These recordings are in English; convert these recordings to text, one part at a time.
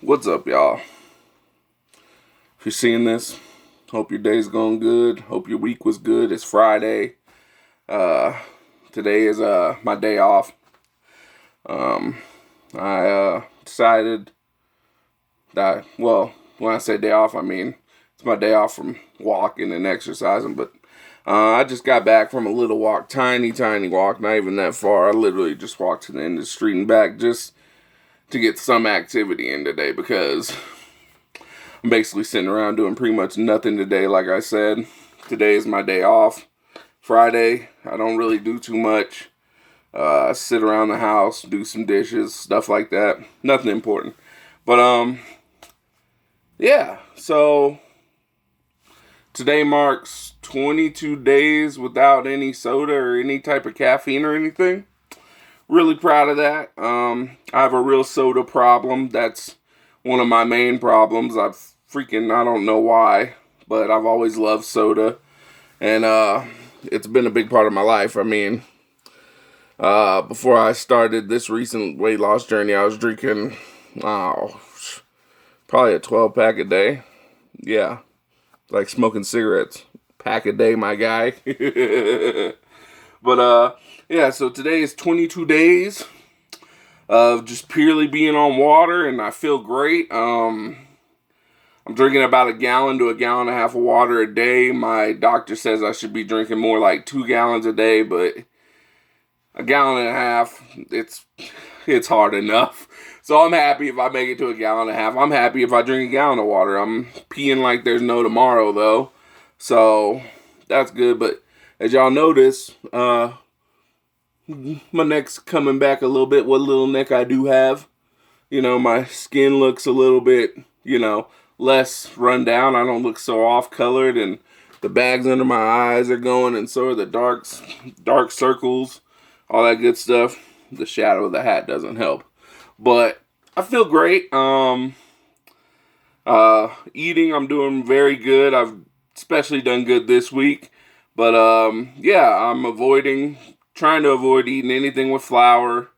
What's up, y'all? If you're seeing this, hope your day's going good. Hope your week was good. It's Friday. Uh, Today is my day off. I decided that, well, when I say day off, I mean it's my day off from walking and exercising. But I just got back from a little walk, tiny walk, not even that far. I literally just walked to the end of the street and back just to get some activity in today because I'm basically sitting around doing pretty much nothing today. Like I said, today is my day off. Friday, I don't really do too much. Sit around the house, do some dishes, stuff like that. Nothing important. But yeah. So today marks 22 days without any soda or any type of caffeine or anything. Really proud of that. I have a real soda problem. That's one of my main problems. I don't know why, but I've always loved soda. And it's been a big part of my life. I mean, before I started this recent weight loss journey, I was drinking, probably a 12 pack a day. Yeah, like smoking cigarettes. Pack a day, my guy. But yeah, so today is 22 days of just purely being on water, and I feel great. I'm drinking about 1 to 1.5 gallons of water a day. My doctor says I should be drinking more like 2 gallons a day, but 1.5 gallons, it's hard enough. So I'm happy if I make it to 1.5 gallons. I'm happy if I drink 1 gallon of water. I'm peeing like there's no tomorrow though, so that's good. But as y'all notice, my neck's coming back a little bit. What little neck I do have, my skin looks a little bit, less run down. I don't look so off colored, and the bags under my eyes are going, and so are the dark circles, all that good stuff. The shadow of the hat doesn't help, but I feel great. Eating, I'm doing very good. I've especially done good this week, but yeah, I'm trying to avoid eating anything with flour,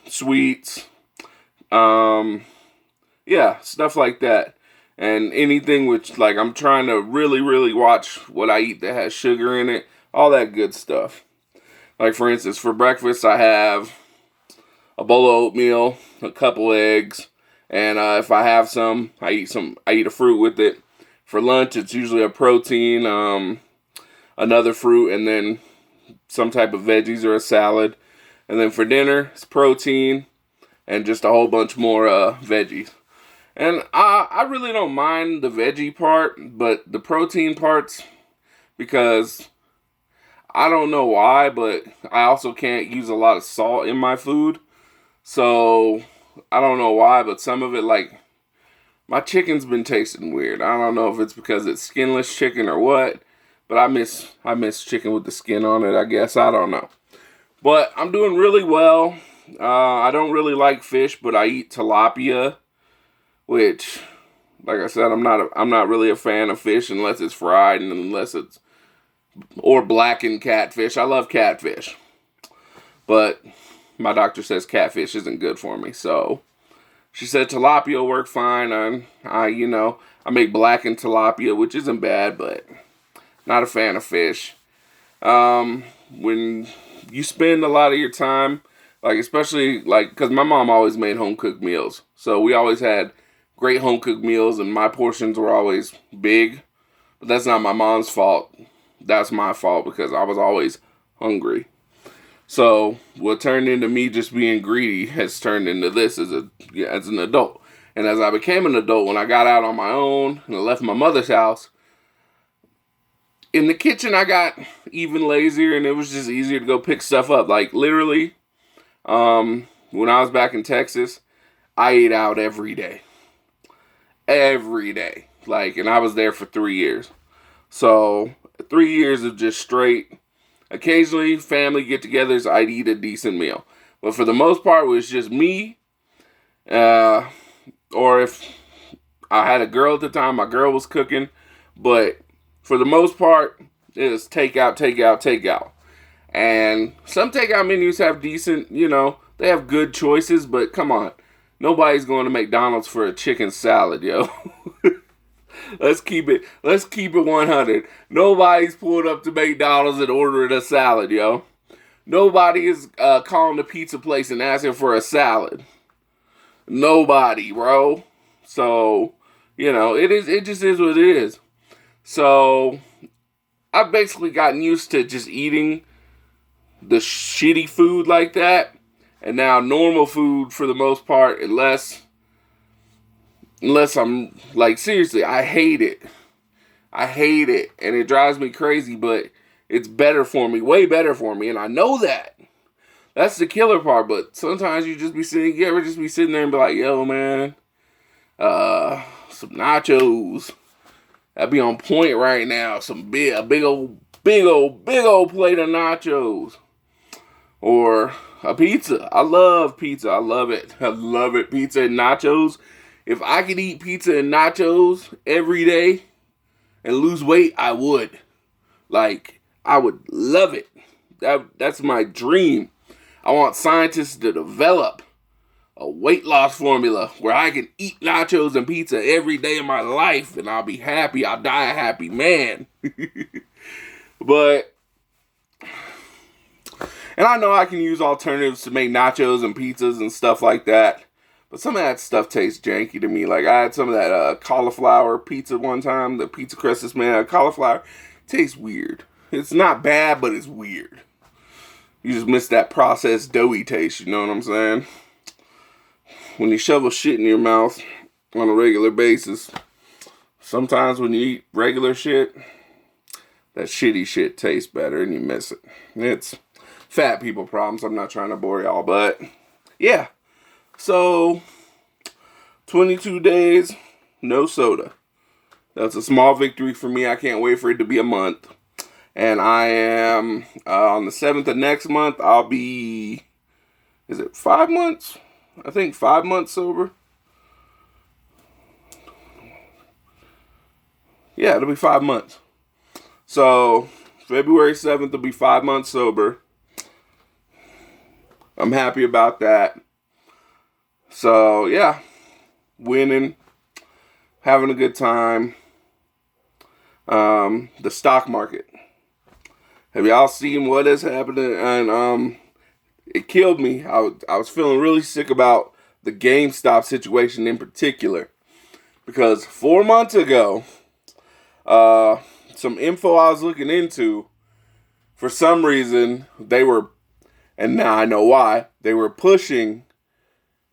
sweets, yeah, stuff like that. And anything which, like, I'm trying to really watch what I eat that has sugar in it, all that good stuff. Like, for instance, for breakfast, I have a bowl of oatmeal, a couple eggs, and if I have some, I eat a fruit with it. For lunch, it's usually a protein, another fruit, and then some type of veggies or a salad. And then for dinner, it's protein and just a whole bunch more veggies. And I really don't mind the veggie part, but the protein parts, because I don't know why, but I also can't use a lot of salt in my food. So I don't know why, but some of it, like, my chicken's been tasting weird. I don't know if it's because it's skinless chicken or what, but I miss chicken with the skin on it, I guess. I don't know. But I'm doing really well. I don't really like fish, but I eat tilapia, which, like I said, I'm not really a fan of fish unless it's fried and or blackened catfish. I love catfish, but my doctor says catfish isn't good for me, so she said tilapia will work fine. I make blackened tilapia, which isn't bad, but not a fan of fish. When you spend a lot of your time, like, especially, like, because my mom always made home-cooked meals, so we always had great home-cooked meals, and my portions were always big, but that's not my mom's fault. That's my fault because I was always hungry. So what turned into me just being greedy has turned into this as an adult. And as I became an adult, when I got out on my own and I left my mother's house, in the kitchen I got even lazier, and it was just easier to go pick stuff up. Like, literally, when I was back in Texas, I ate out every day. Every day. Like, and I was there for 3 years. So 3 years of just straight, occasionally family get-togethers, I'd eat a decent meal. But for the most part, it was just me. Or if I had a girl at the time, my girl was cooking. But for the most part, it was takeout. And some takeout menus have decent, they have good choices. But come on, Nobody's going to McDonald's for a chicken salad, yo. Let's keep it 100. Nobody's pulled up to McDonald's and ordering a salad, yo. Nobody is calling the pizza place and asking for a salad. Nobody, bro. So, it just is what it is. So, I've basically gotten used to just eating the shitty food like that. And now normal food for the most part, unless I'm, like, seriously, I hate it. I hate it. And it drives me crazy, but it's better for me, way better for me. And I know that. That's the killer part. But sometimes you ever just be sitting there and be like, yo, man, some nachos. That'd be on point right now. A big old plate of nachos. Or a pizza. I love pizza. I love it. I love it. Pizza and nachos. If I could eat pizza and nachos every day and lose weight, I would. Like, I would love it. That's my dream. I want scientists to develop a weight loss formula where I can eat nachos and pizza every day of my life and I'll be happy. I'll die a happy man. And I know I can use alternatives to make nachos and pizzas and stuff like that. But some of that stuff tastes janky to me. Like, I had some of that cauliflower pizza one time. The pizza crust is made out of cauliflower. It tastes weird. It's not bad, but it's weird. You just miss that processed doughy taste, you know what I'm saying? When you shovel shit in your mouth on a regular basis, sometimes when you eat regular shit, that shitty shit tastes better and you miss it. It's fat people problems. I'm not trying to bore y'all, but yeah. So, 22 days, no soda. That's a small victory for me. I can't wait for it to be a month. And I am, on the 7th of next month, I'll be, is it 5 months? I think 5 months sober. Yeah, it'll be 5 months. So, February 7th will be 5 months sober. I'm happy about that. So, yeah. Winning. Having a good time. The stock market. Have y'all seen what is happening? And it killed me. I was feeling really sick about the GameStop situation in particular. Because 4 months ago, some info I was looking into, for some reason, they were, and now I know why, they were pushing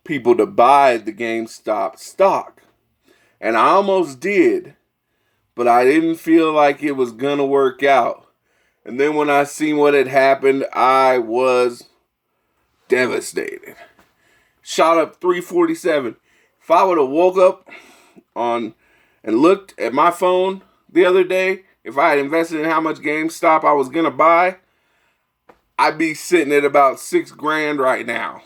people to buy the GameStop stock. And I almost did, but I didn't feel like it was going to work out. And then when I seen what had happened, I was devastated. Shot up 347. If I would have woke up and looked at my phone the other day, if I had invested in how much GameStop I was going to buy, I'd be sitting at about $6,000 right now.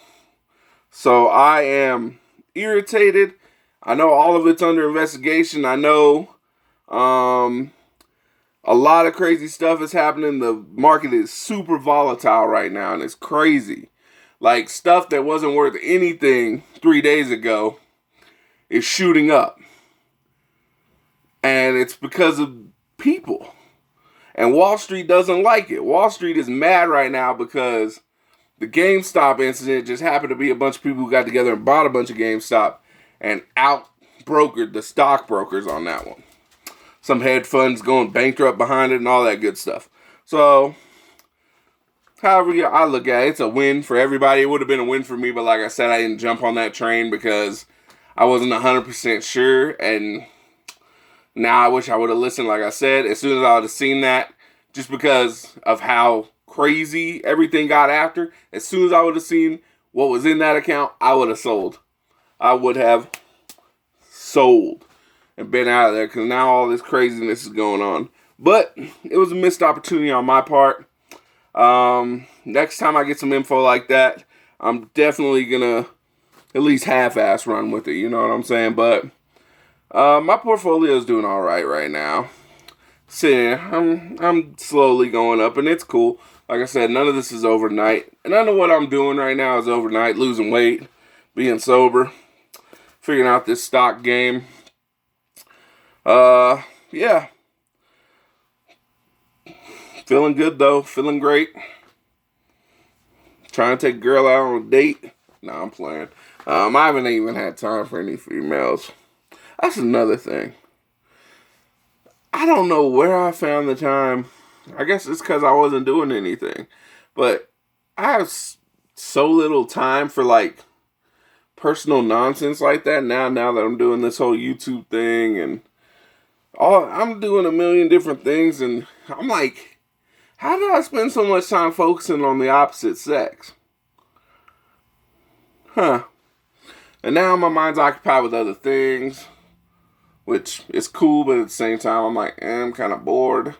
So I am irritated. I know all of it's under investigation. I know a lot of crazy stuff is happening. The market is super volatile right now, and it's crazy. Like, stuff that wasn't worth anything 3 days ago is shooting up. And it's because of people. And Wall Street doesn't like it. Wall Street is mad right now because the GameStop incident just happened to be a bunch of people who got together and bought a bunch of GameStop and out-brokered the stockbrokers on that one. Some hedge funds going bankrupt behind it and all that good stuff. So, however I look at it, it's a win for everybody. It would have been a win for me, but like I said, I didn't jump on that train because I wasn't 100% sure. And now I wish I would have listened, like I said, as soon as I would have seen that, just because of how crazy everything got after. As soon as I would have seen what was in that account, I would have sold. I would have sold and been out of there because now all this craziness is going on. But it was a missed opportunity on my part. Next time I get some info like that, I'm definitely gonna at least half-ass run with it, you know what I'm saying? But my portfolio is doing all right now. So I'm slowly going up, and it's cool. Like I said, none of this is overnight, and none of what I'm doing right now is overnight. Losing weight, being sober, figuring out this stock game. Yeah. Feeling good though. Feeling great. Trying to take a girl out on a date. Nah, I'm playing. I haven't even had time for any females. That's another thing. I don't know where I found the time. I guess it's because I wasn't doing anything. But I have so little time for like personal nonsense like that now that I'm doing this whole YouTube thing and I'm doing a million different things, and I'm like, how do I spend so much time focusing on the opposite sex? Huh. And now my mind's occupied with other things, which is cool, but at the same time, I'm like, I'm kind of bored.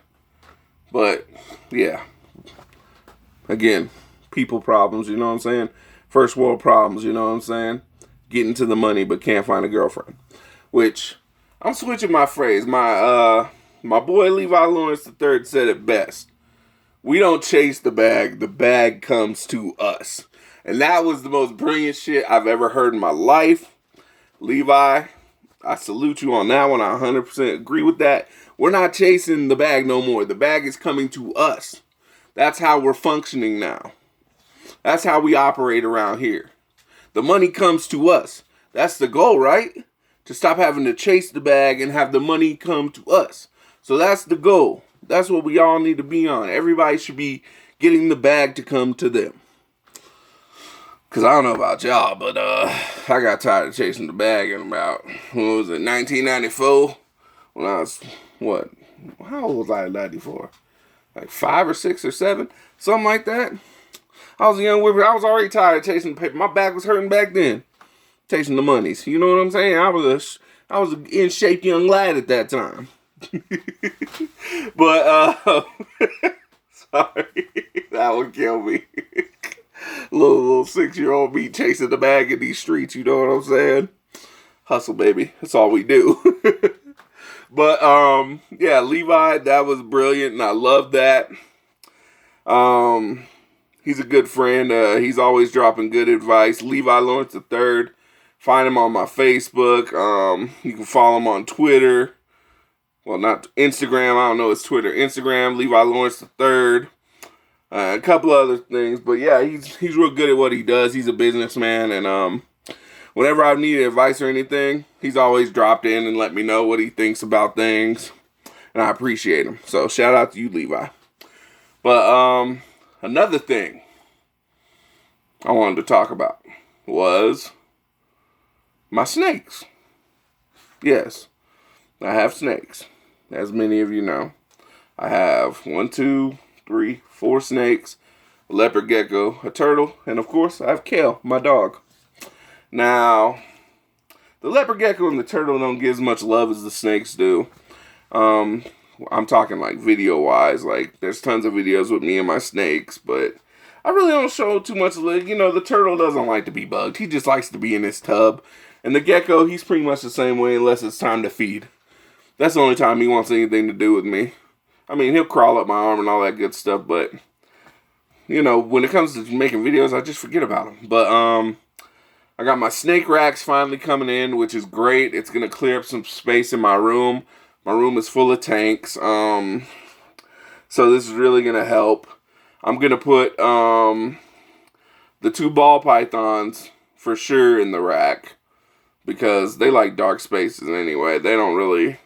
But, yeah. Again, people problems, you know what I'm saying? First world problems, you know what I'm saying? Getting to the money, but can't find a girlfriend. Which, I'm switching my phrase. My boy Levi Lawrence III said it best. We don't chase the bag comes to us. And that was the most brilliant shit I've ever heard in my life. Levi, I salute you on that one. I 100% agree with that. We're not chasing the bag no more. The bag is coming to us. That's how we're functioning now. That's how we operate around here. The money comes to us. That's the goal, right? To stop having to chase the bag and have the money come to us. So that's the goal. That's what we all need to be on. Everybody should be getting the bag to come to them. Because I don't know about y'all, but I got tired of chasing the bag in about, 1994? When I was, how old was I in 94? Like 5 or 6 or 7? Something like that. I was a young whipper. I was already tired of chasing the paper. My back was hurting back then. Chasing the monies. You know what I'm saying? I was an in shape young lad at that time. But, sorry. That would kill me. little 6-year-old me chasing the bag in these streets, you know what I'm saying? Hustle, baby. That's all we do. But, yeah, Levi, that was brilliant, and I love that. He's a good friend. He's always dropping good advice. Levi Lawrence III. Find him on my Facebook. You can follow him on Twitter. Well, not Instagram. I don't know his Twitter. Instagram, Levi Lawrence III. A couple other things, but yeah, he's real good at what he does. He's a businessman, and whenever I've needed advice or anything, he's always dropped in and let me know what he thinks about things, and I appreciate him. So shout out to you, Levi. But another thing I wanted to talk about was my snakes. Yes, I have snakes, as many of you know. I have 1, 2, 3, 4 snakes, a leopard gecko, a turtle, and of course I have Kale, my dog. Now, the leopard gecko and the turtle don't get as much love as the snakes do. I'm talking like video wise, like there's tons of videos with me and my snakes, but I really don't show too much love. You know, the turtle doesn't like to be bugged. He just likes to be in his tub. And the gecko, he's pretty much the same way unless it's time to feed. That's the only time he wants anything to do with me. I mean, he'll crawl up my arm and all that good stuff, but, you know, when it comes to making videos, I just forget about him. But, I got my snake racks finally coming in, which is great. It's going to clear up some space in my room. My room is full of tanks, so this is really going to help. I'm going to put, the 2 ball pythons for sure in the rack, because they like dark spaces anyway. They don't really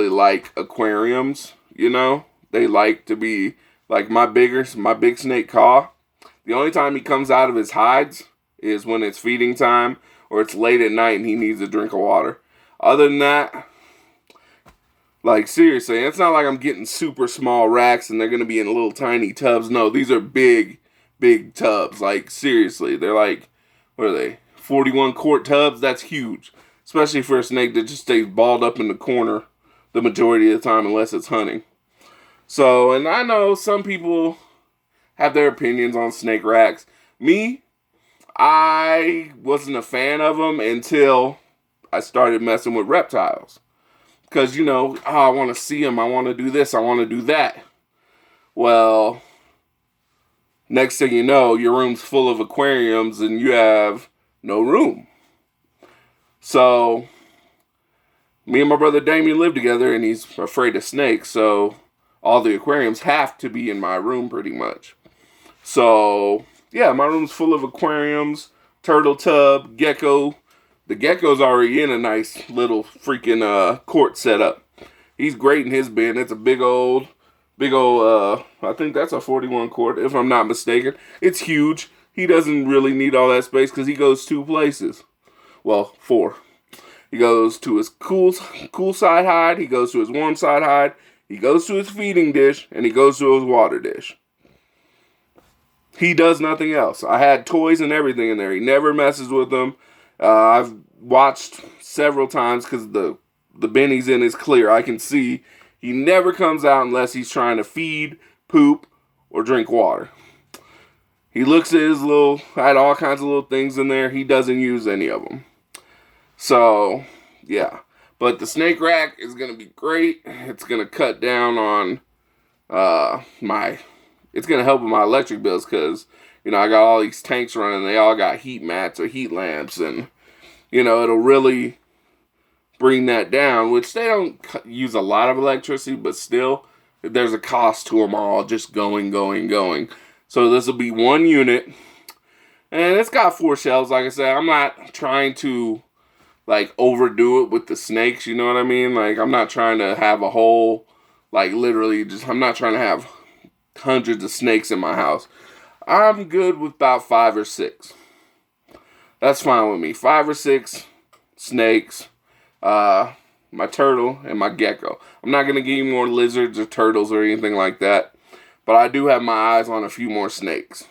like aquariums, you know? They like to be, like my big snake Caw. The only time he comes out of his hides is when it's feeding time or it's late at night and he needs a drink of water. Other than that, like seriously, it's not like I'm getting super small racks and they're going to be in little tiny tubs. No, these are big tubs. Like seriously, they're like, what are they? 41 quart tubs? That's huge. Especially for a snake that just stays balled up in the corner the majority of the time unless it's hunting. So, and I know some people have their opinions on snake racks. Me, I wasn't a fan of them until I started messing with reptiles. Because, you know, I want to see them, I want to do this, I want to do that. Well, next thing you know, your room's full of aquariums and you have no room. So me and my brother Damien live together, and he's afraid of snakes. So all the aquariums have to be in my room pretty much. So yeah, my room's full of aquariums, turtle tub, gecko. The gecko's already in a nice little freaking quart setup. He's great in his bin. It's a big old, I think that's a 41 quart, if I'm not mistaken. It's huge. He doesn't really need all that space because he goes 2 places. Well, 4. He goes to his cool side hide, he goes to his warm side hide, he goes to his feeding dish, and he goes to his water dish. He does nothing else. I had toys and everything in there. He never messes with them. I've watched several times because the bin he's in is clear. I can see he never comes out unless he's trying to feed, poop, or drink water. He looks at his I had all kinds of little things in there. He doesn't use any of them. So, yeah. But the snake rack is going to be great. It's going to cut down on it's going to help with my electric bills because, I got all these tanks running. They all got heat mats or heat lamps. And, it'll really bring that down, which they don't use a lot of electricity, but still, there's a cost to them all just going. So this will be one unit. And it's got 4 shelves, like I said. I'm not trying to, overdo it with the snakes, you know what I mean? I'm not trying to have a whole, literally, I'm not trying to have hundreds of snakes in my house. I'm good with about 5 or 6. That's fine with me. 5 or 6 snakes, my turtle, and my gecko. I'm not going to get any more lizards or turtles or anything like that, but I do have my eyes on a few more snakes.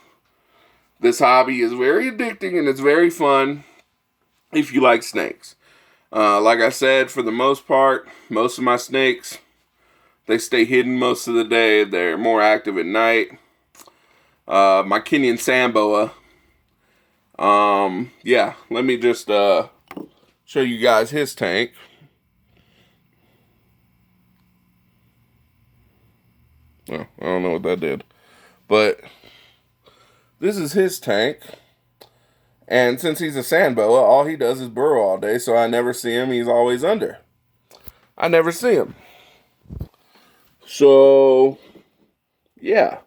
This hobby is very addicting and it's very fun if you like snakes. Like I said, for the most part, most of my snakes, they stay hidden most of the day. They're more active at night. My Kenyan sand boa. Yeah, let me just show you guys his tank. Oh, I don't know what that did. But this is his tank. And since he's a sand boa, all he does is burrow all day, so I never see him. He's always under. I never see him. So, yeah.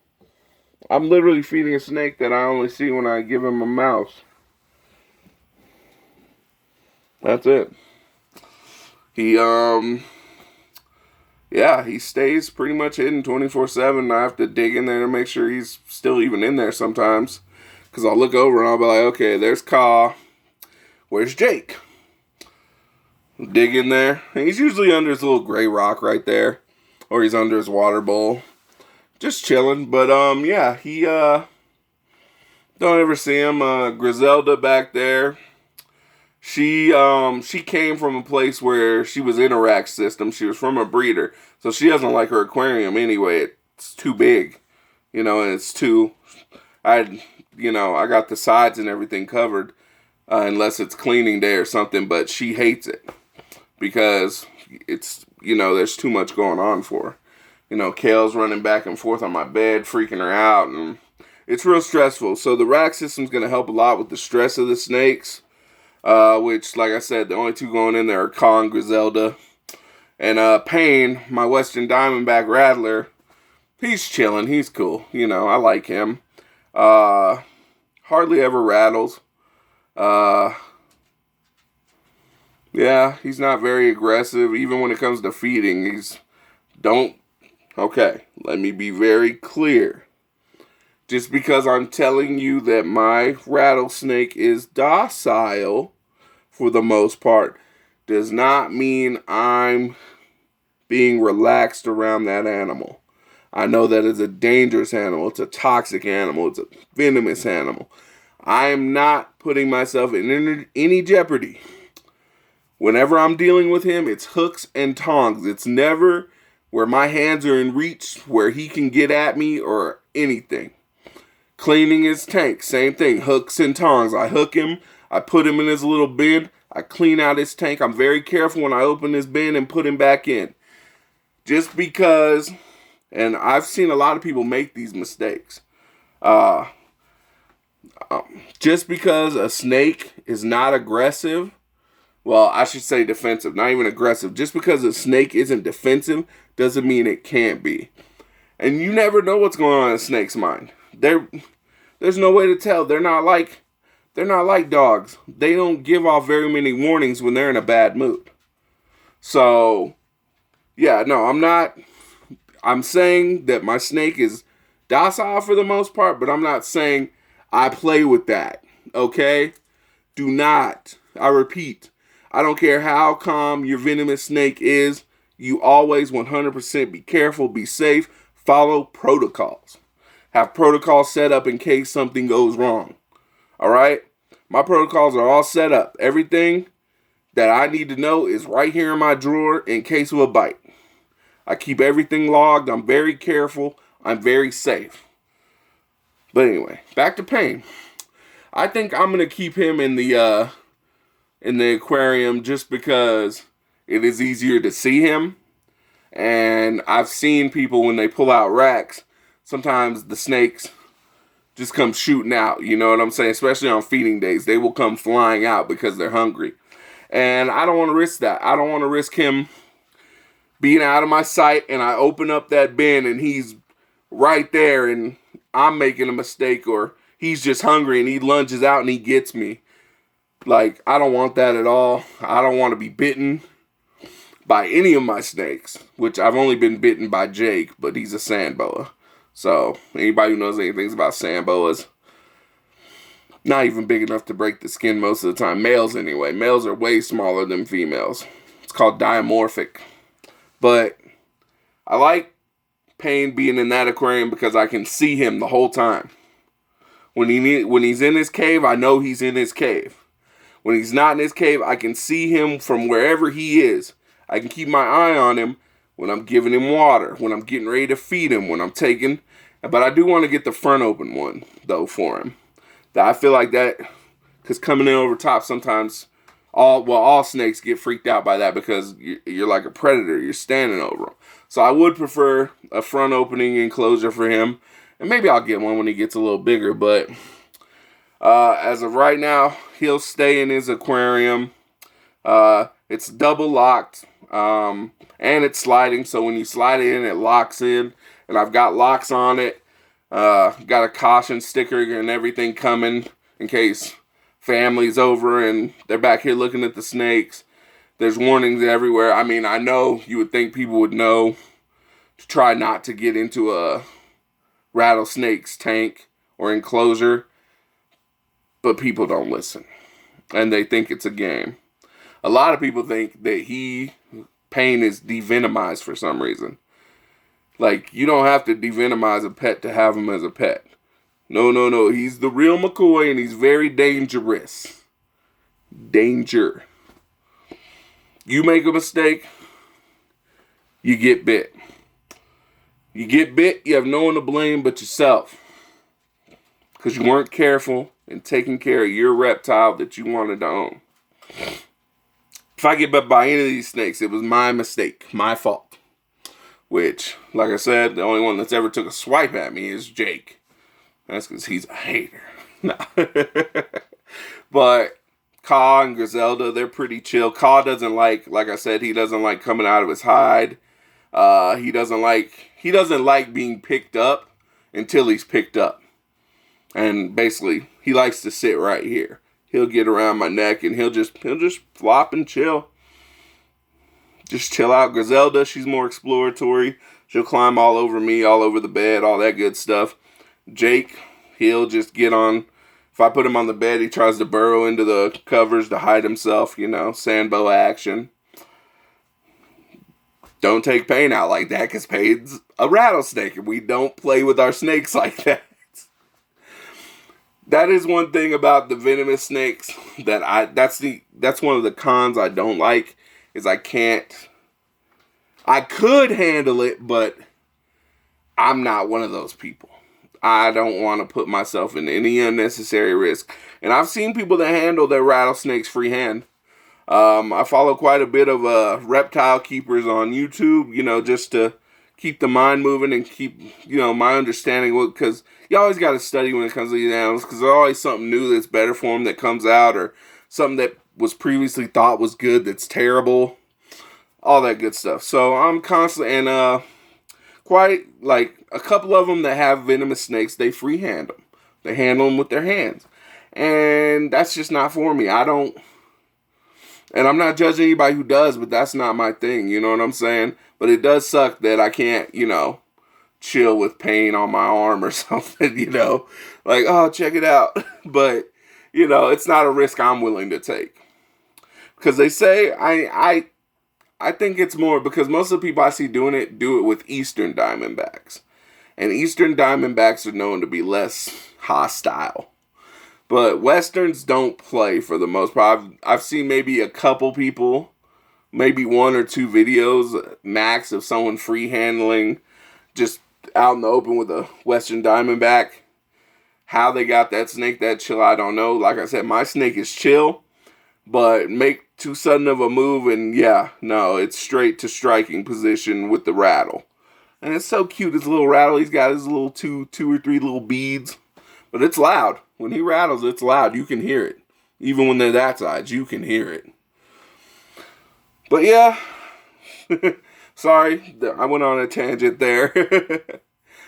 I'm literally feeding a snake that I only see when I give him a mouse. That's it. He stays pretty much hidden 24/7. I have to dig in there to make sure he's still even in there sometimes. Because I'll look over and I'll be like, okay, there's Ka. Where's Jake? Dig in there. And he's usually under his little gray rock right there. Or he's under his water bowl. Just chilling. But, yeah, he, don't ever see him. Griselda back there. She came from a place where she was in a rack system. She was from a breeder. So she doesn't like her aquarium anyway. It's too big. And it's too... I got the sides and everything covered. Unless it's cleaning day or something. But she hates it. Because it's, there's too much going on for her. Kale's running back and forth on my bed, freaking her out. And it's real stressful. So the rack system's going to help a lot with the stress of the snakes. Which, like I said, the only 2 going in there are Ka and Griselda. And Payne, my Western Diamondback Rattler, he's chilling. He's cool. I like him. Hardly ever rattles. Yeah, he's not very aggressive. Even when it comes to feeding, okay, let me be very clear. Just because I'm telling you that my rattlesnake is docile, for the most part, does not mean I'm being relaxed around that animal. I know that it's a dangerous animal. It's a toxic animal. It's a venomous animal. I am not putting myself in any jeopardy. Whenever I'm dealing with him, it's hooks and tongs. It's never where my hands are in reach where he can get at me or anything. Cleaning his tank, same thing, hooks and tongs. I hook him, I put him in his little bin, I clean out his tank. I'm very careful when I open his bin and put him back in. Just because, and I've seen a lot of people make these mistakes. Just because a snake is not aggressive Well, I should say defensive, not even aggressive. Just because a snake isn't defensive doesn't mean it can't be. And you never know what's going on in a snake's mind. There's no way to tell. They're not like dogs. They don't give off very many warnings when they're in a bad mood. So, yeah, no, I'm saying that my snake is docile for the most part, but I'm not saying I play with that. Okay? Do not. I repeat, I don't care how calm your venomous snake is. You always 100% be careful, be safe, follow protocols. Have protocols set up in case something goes wrong. All right? My protocols are all set up. Everything that I need to know is right here in my drawer in case of a bite. I keep everything logged. I'm very careful. I'm very safe. But anyway, back to Pain. I think I'm gonna keep him in the aquarium just because it is easier to see him. And I've seen people when they pull out racks, sometimes the snakes just come shooting out. You know what I'm saying? Especially on feeding days, they will come flying out because they're hungry. And I don't want to risk that. I don't want to risk him being out of my sight and I open up that bin and he's right there and I'm making a mistake, or he's just hungry and he lunges out and he gets me. Like, I don't want that at all. I don't want to be bitten by any of my snakes, which I've only been bitten by Jake, but he's a sand boa. So anybody who knows anything about sand boas, not even big enough to break the skin most of the time. Males anyway. Males are way smaller than females. It's called dimorphic. But I like Pain being in that aquarium because I can see him the whole time. When he's in his cave, I know he's in his cave. When he's not in his cave, I can see him from wherever he is. I can keep my eye on him when I'm giving him water, when I'm getting ready to feed him, when I'm taking. But I do want to get the front open one, though, for him. I feel like that, because coming in over top sometimes, all snakes get freaked out by that because you're like a predator. You're standing over them. So I would prefer a front opening enclosure for him. And maybe I'll get one when he gets a little bigger. But as of right now, he'll stay in his aquarium. It's double locked. And it's sliding. So when you slide it in, it locks in. And I've got locks on it. Got a caution sticker and everything coming in case family's over and they're back here looking at the snakes. There's warnings everywhere. I mean, I know you would think people would know to try not to get into a rattlesnake's tank or enclosure, but people don't listen. And they think it's a game. A lot of people think that Pain is devenomized for some reason. Like, you don't have to devenomize a pet to have him as a pet. No. He's the real McCoy and he's very dangerous. Danger. You make a mistake, you get bit. You get bit, you have no one to blame but yourself. Because you weren't careful in taking care of your reptile that you wanted to own. If I get bit by any of these snakes, it was my mistake, my fault. Which, like I said, the only one that's ever took a swipe at me is Jake. That's because he's a hater. No. But Ka and Griselda, they're pretty chill. Ka doesn't like I said, he doesn't like coming out of his hide. He doesn't like being picked up until he's picked up. And basically, he likes to sit right here. He'll get around my neck and he'll just flop and chill. Just chill out. Griselda, she's more exploratory. She'll climb all over me, all over the bed, all that good stuff. Jake, he'll just get on. If I put him on the bed, he tries to burrow into the covers to hide himself, sandbow action. Don't take Pain out like that because Pain's a rattlesnake and we don't play with our snakes like that. That is one thing about the venomous snakes that's one of the cons I don't like is I could handle it, but I'm not one of those people. I don't want to put myself in any unnecessary risk. And I've seen people that handle their rattlesnakes freehand. I follow quite a bit of reptile keepers on YouTube, just to keep the mind moving and keep, my understanding. Because you always got to study when it comes to these animals because there's always something new that's better for them that comes out or something that was previously thought was good that's terrible, all that good stuff. So I'm constantly, and quite like a couple of them that have venomous snakes, they freehand them. They handle them with their hands. And that's just not for me. I don't, and I'm not judging anybody who does, but that's not my thing. You know what I'm saying? But it does suck that I can't, chill with pain on my arm or something, like, oh, check it out. But, it's not a risk I'm willing to take. Because they say, I think it's more because most of the people I see doing it do it with Eastern Diamondbacks. And Eastern Diamondbacks are known to be less hostile. But Westerns don't play for the most part. I've seen maybe a couple people, maybe one or two videos max of someone free handling just out in the open with a Western Diamondback. How they got that snake that chill, I don't know. Like I said, my snake is chill, but make too sudden of a move and it's straight to striking position with the rattle. And it's so cute, his little rattle. He's got his little two or three little beads. But it's loud. When he rattles, it's loud. You can hear it. Even when they're that size, you can hear it. But yeah. Sorry, I went on a tangent there.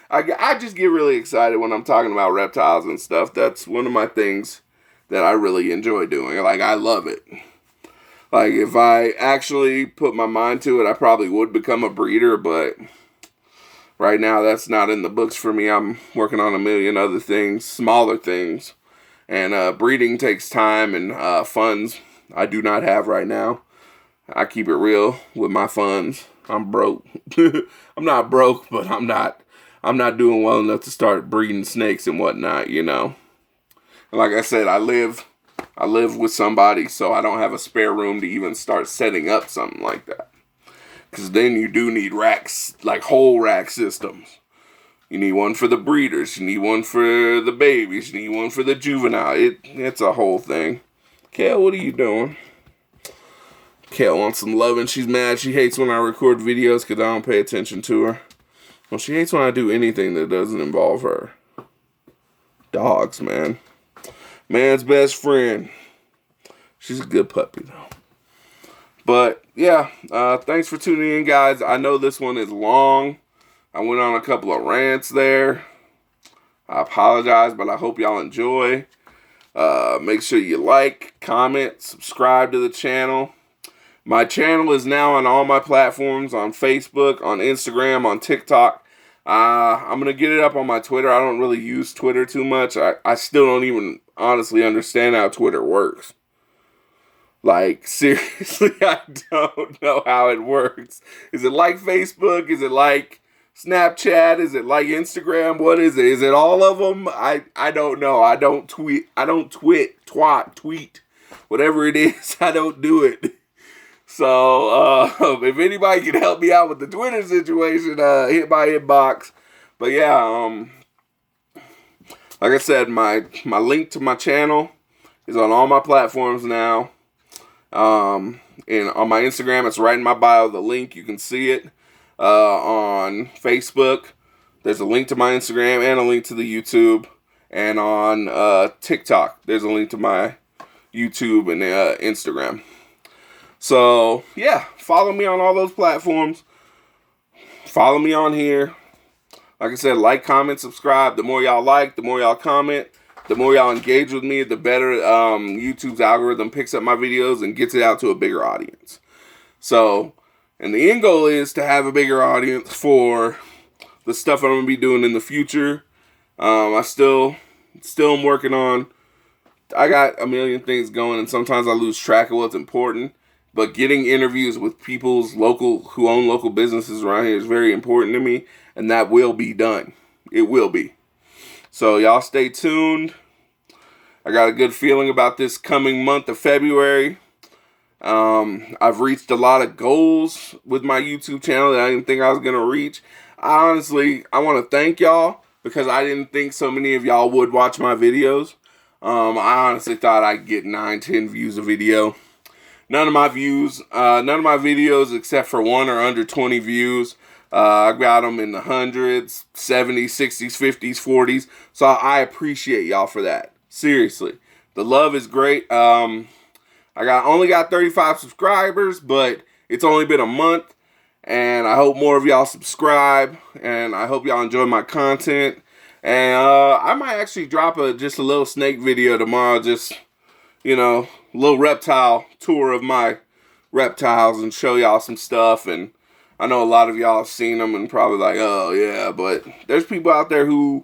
I just get really excited when I'm talking about reptiles and stuff. That's one of my things that I really enjoy doing. Like, I love it. Like, if I actually put my mind to it, I probably would become a breeder, but right now that's not in the books for me. I'm working on a million other things, smaller things. And breeding takes time and funds I do not have right now. I keep it real with my funds. I'm broke. I'm not broke, but I'm not doing well enough to start breeding snakes and whatnot, And like I said, I live with somebody, so I don't have a spare room to even start setting up something like that. Because then you do need racks, like whole rack systems. You need one for the breeders. You need one for the babies. You need one for the juvenile. It's a whole thing. Kale, what are you doing? Kale wants some loving. She's mad. She hates when I record videos because I don't pay attention to her. Well, she hates when I do anything that doesn't involve her. Dogs, man. Man's best friend. She's a good puppy, though. But, yeah. Thanks for tuning in, guys. I know this one is long. I went on a couple of rants there. I apologize, but I hope y'all enjoy. Make sure you like, comment, subscribe to the channel. My channel is now on all my platforms, on Facebook, on Instagram, on TikTok. I'm going to get it up on my Twitter. I don't really use Twitter too much. I still don't even honestly understand how Twitter works. Like, seriously, I don't know how it works. Is it like Facebook? Is it like Snapchat? Is it like Instagram? What is it? Is it all of them? I don't know. I don't tweet. Whatever it is, I don't do it. So, if anybody can help me out with the Twitter situation, hit my inbox. But yeah, like I said, my link to my channel is on all my platforms now. And on my Instagram, it's right in my bio, the link. You can see it. On Facebook, there's a link to my Instagram and a link to the YouTube. And on TikTok, there's a link to my YouTube and Instagram. So, yeah, follow me on all those platforms. Follow me on here. Like I said, like, comment, subscribe. The more y'all like, the more y'all comment, the more y'all engage with me, the better YouTube's algorithm picks up my videos and gets it out to a bigger audience. So, and the end goal is to have a bigger audience for the stuff I'm going to be doing in the future. I still am working on, I got a million things going, and sometimes I lose track of what's important. But getting interviews with people who own local businesses around here is very important to me, and that will be done. It will be. So y'all stay tuned. I got a good feeling about this coming month of February. I've reached a lot of goals with my YouTube channel that I didn't think I was going to reach. I want to thank y'all because I didn't think so many of y'all would watch my videos. I honestly thought I'd get 9-10 views a video. None of my videos, except for one, are under 20 views. I got them in the hundreds, 70s, 60s, 50s, 40s. So I appreciate y'all for that. Seriously. The love is great. I only got 35 subscribers, but it's only been a month. And I hope more of y'all subscribe. And I hope y'all enjoy my content. And I might actually drop just a little snake video tomorrow. Just, you know, a little reptile tour of my reptiles and show y'all some stuff. And I know a lot of y'all have seen them and probably like, oh yeah, but there's people out there who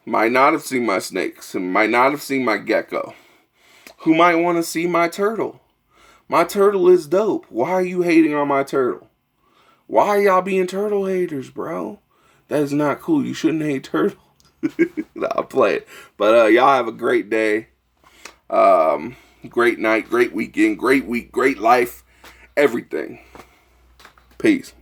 might not have seen my snakes and might not have seen my gecko, who might want to see my turtle. My turtle is dope. Why are you hating on my turtle? Why are y'all being turtle haters, bro? That is not cool. You shouldn't hate turtle. I'll play it. But y'all have a great day. Great night, great weekend, great week, great life, everything. Peace.